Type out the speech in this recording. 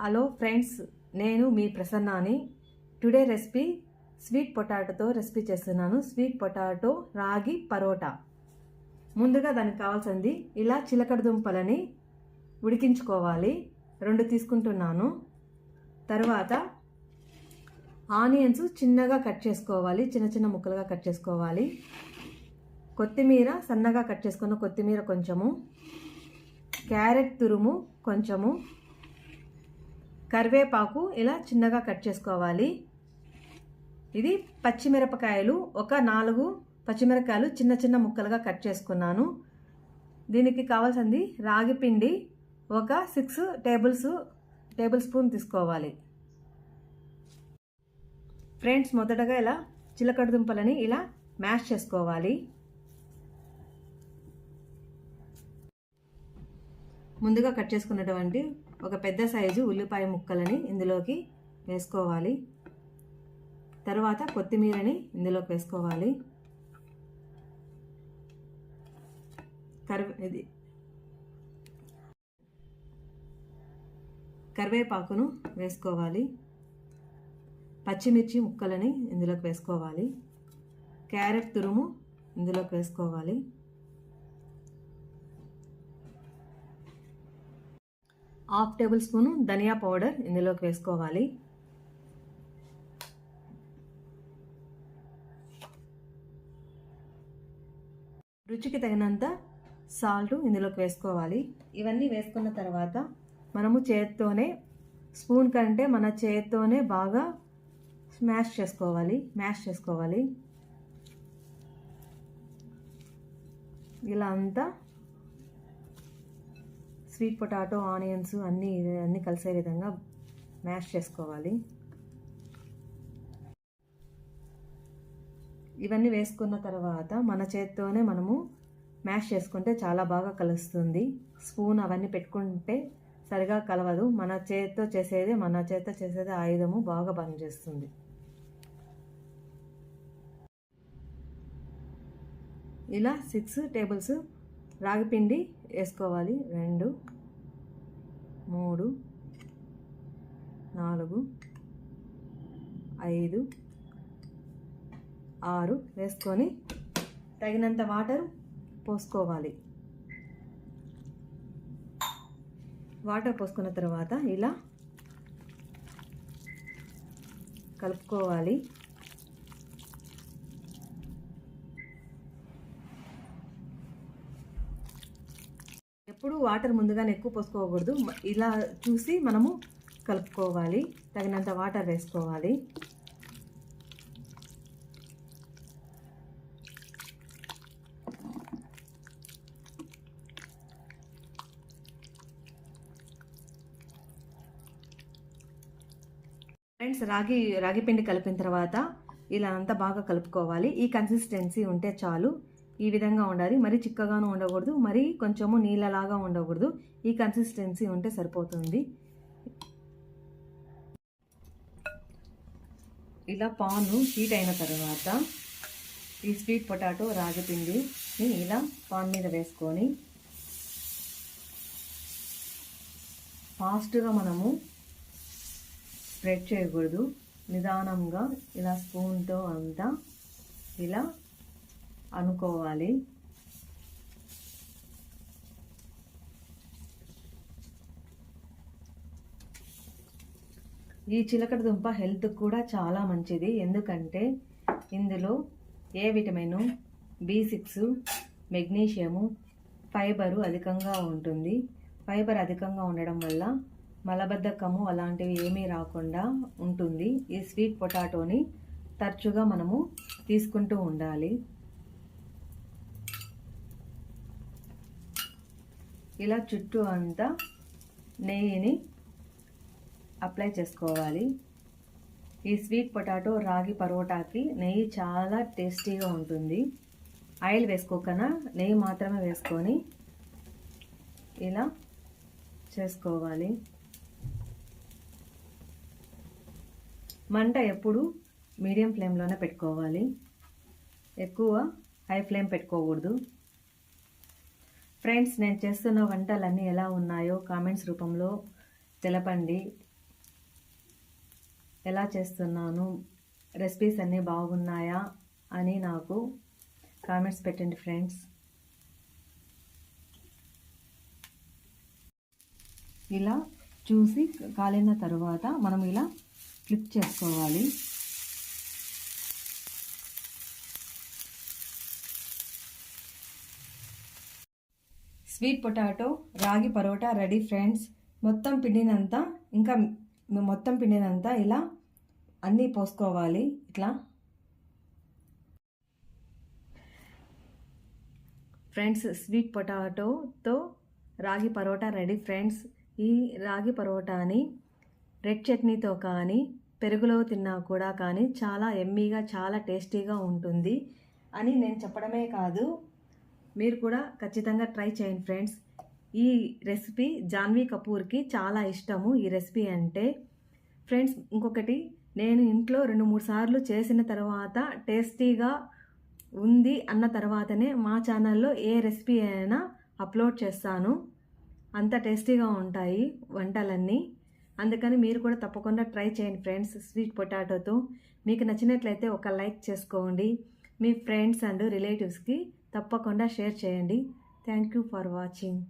Hello friends, నేను మీ ప్రసన్నాని. Today recipe sweet పొటాటోతో recipe చేస్తున్నాను. Sweet potato రాగి పరోటా. ముందుగా దానికి కావాల్సింది ఇలా చిలకడ దుంపలని ఉడికించుకోవాలి. 2 తీసుకుంటున్నాను. తర్వాత ఆనియన్స్ చిన్నగా కట్ చేసుకోవాలి, చిన్న చిన్న ముక్కలుగా కట్ చేసుకోవాలి. కొత్తిమీర సన్నగా కట్ చేసుకున్న కొత్తిమీర కొంచెము, క్యారెట్ తురుము కొంచెము, కరివేపాకు ఇలా చిన్నగా కట్ చేసుకోవాలి. ఇది పచ్చిమిరపకాయలు, ఒక 4 పచ్చిమిరపకాయలు చిన్న చిన్న ముక్కలుగా కట్ చేసుకున్నాను. దీనికి కావాల్సింది రాగి పిండి ఒక 6 టేబుల్ స్పూన్ తీసుకోవాలి. ఫ్రెండ్స్, మొదటగా ఇలా చిలకడ దుంపలని ఇలా మ్యాష్ చేసుకోవాలి. ముందుగా కట్ చేసుకున్నటువంటి ఒక పెద్ద సైజు ఉల్లిపాయ ముక్కలని ఇందులోకి వేసుకోవాలి. తర్వాత కొత్తిమీరని ఇందులోకి వేసుకోవాలి. కరివేపాకును వేసుకోవాలి. పచ్చిమిర్చి ముక్కలని ఇందులోకి వేసుకోవాలి. క్యారెట్ తురుము ఇందులోకి వేసుకోవాలి. హాఫ్ టేబుల్ స్పూన్ ధనియా పౌడర్ ఇందులోకి వేసుకోవాలి. రుచికి తగినంత సాల్ట్ ఇందులోకి వేసుకోవాలి. ఇవన్నీ వేసుకున్న తర్వాత మనము చేత్తోనే, స్పూన్ కంటే మన చేత్తోనే బాగా మ్యాష్ చేసుకోవాలి. ఇలా అంతా స్వీట్ పొటాటో, ఆనియన్స్ అన్నీ కలిసే విధంగా మ్యాష్ చేసుకోవాలి. ఇవన్నీ వేసుకున్న తర్వాత మన చేత్తోనే మనము మ్యాష్ చేసుకుంటే చాలా బాగా కలుస్తుంది. స్పూన్ అవన్నీ పెట్టుకుంటే సరిగా కలవదు. మన చేత్తో చేసేదే ఆయుధము బాగా పనిచేస్తుంది. ఇలా 6 టేబుల్స్ రాగి పిండి వేసుకోవాలి. 2, 3, 4, 5, 6 వేసుకొని తగినంత వాటర్ పోసుకోవాలి. వాటర్ పోసుకున్న తర్వాత ఇలా కలుపుకోవాలి. ఎప్పుడు వాటర్ ముందుగానే ఎక్కువ పోసుకోకూడదు. ఇలా చూసి మనము కలుపుకోవాలి. తగినంత వాటర్ వేసుకోవాలి. ఫ్రెండ్స్, రాగి పిండి కలిపిన తర్వాత ఇలా అంతా బాగా కలుపుకోవాలి. ఈ కన్సిస్టెన్సీ ఉంటే చాలు. ఈ విధంగా ఉండాలి. మరీ చిక్కగాను ఉండకూడదు, మరీ కొంచెము నీళ్ళలాగా ఉండకూడదు. ఈ కన్సిస్టెన్సీ ఉంటే సరిపోతుంది. ఇలా పాన్ హీట్ అయిన తర్వాత ఈ స్వీట్ పొటాటో రాగి పిండిని ఇలా పాన్ మీద వేసుకొని ఫాస్ట్గా మనము స్ప్రెడ్ చేయకూడదు. నిదానంగా ఇలా స్పూన్తో అంతా ఇలా అనుకోవాలి. ఈ చిలకడ దుంప హెల్త్ కూడా చాలా మంచిది. ఎందుకంటే ఇందులో ఏ విటమిన్, B6, మెగ్నీషియము, ఫైబరు అధికంగా ఉంటుంది. ఫైబర్ అధికంగా ఉండడం వల్ల మలబద్ధకము అలాంటివి ఏమీ రాకుండా ఉంటుంది. ఈ స్వీట్ పొటాటోని తరచుగా మనము తీసుకుంటూ ఉండాలి. ఇలా చుట్టూ అంతా నెయ్యిని అప్లై చేసుకోవాలి. ఈ స్వీట్ పొటాటో రాగి పరోటాకి నెయ్యి చాలా టేస్టీగా ఉంటుంది. ఆయిల్ వేసుకోకనా నెయ్యి మాత్రమే వేసుకొని ఇలా చేసుకోవాలి. మంట ఎప్పుడు మీడియం ఫ్లేమ్లోనే పెట్టుకోవాలి. ఎక్కువ హై ఫ్లేమ్ పెట్టుకోకూడదు. ఫ్రెండ్స్, నేను చేస్తున్న వంటలన్నీ ఎలా ఉన్నాయో కామెంట్స్ రూపంలో తెలపండి. ఎలా చేస్తున్నాను, రెసిపీస్ అన్నీ బాగున్నాయా అని నాకు కామెంట్స్ పెట్టండి ఫ్రెండ్స్. ఇలా చూసి కాలిన తర్వాత మనం ఇలా ఫ్లిప్ చేసుకోవాలి. స్వీట్ పొటాటో రాగి పరోటా రెడీ ఫ్రెండ్స్. మొత్తం పిండినంతా ఇలా అన్నీ పోసుకోవాలి. ఇట్లా ఫ్రెండ్స్, స్వీట్ పొటాటోతో రాగి పరోటా రెడీ ఫ్రెండ్స్. ఈ రాగి పరోటాని రెడ్ చట్నీతో కానీ పెరుగులో తిన్నా కూడా కానీ చాలా ఎమ్మీగా చాలా టేస్టీగా ఉంటుంది అని నేను చెప్పడమే కాదు, మీరు కూడా ఖచ్చితంగా ట్రై చేయండి ఫ్రెండ్స్. ఈ రెసిపీ జాన్వీ కపూర్కి చాలా ఇష్టము ఈ రెసిపీ అంటే. ఫ్రెండ్స్, ఇంకొకటి, నేను ఇంట్లో 2-3 సార్లు చేసిన తర్వాత టేస్టీగా ఉంది అన్న తర్వాతనే మా ఛానల్లో ఏ రెసిపీ అయినా అప్లోడ్ చేస్తాను. అంత టేస్టీగా ఉంటాయి వంటలన్నీ. అందుకని మీరు కూడా తప్పకుండా ట్రై చేయండి ఫ్రెండ్స్ స్వీట్ పొటాటోతో. మీకు నచ్చినట్లయితే ఒక లైక్ చేసుకోండి. మీ ఫ్రెండ్స్ అండ్ రిలేటివ్స్కి తప్పకుండా షేర్ చేయండి. Thank you for watching.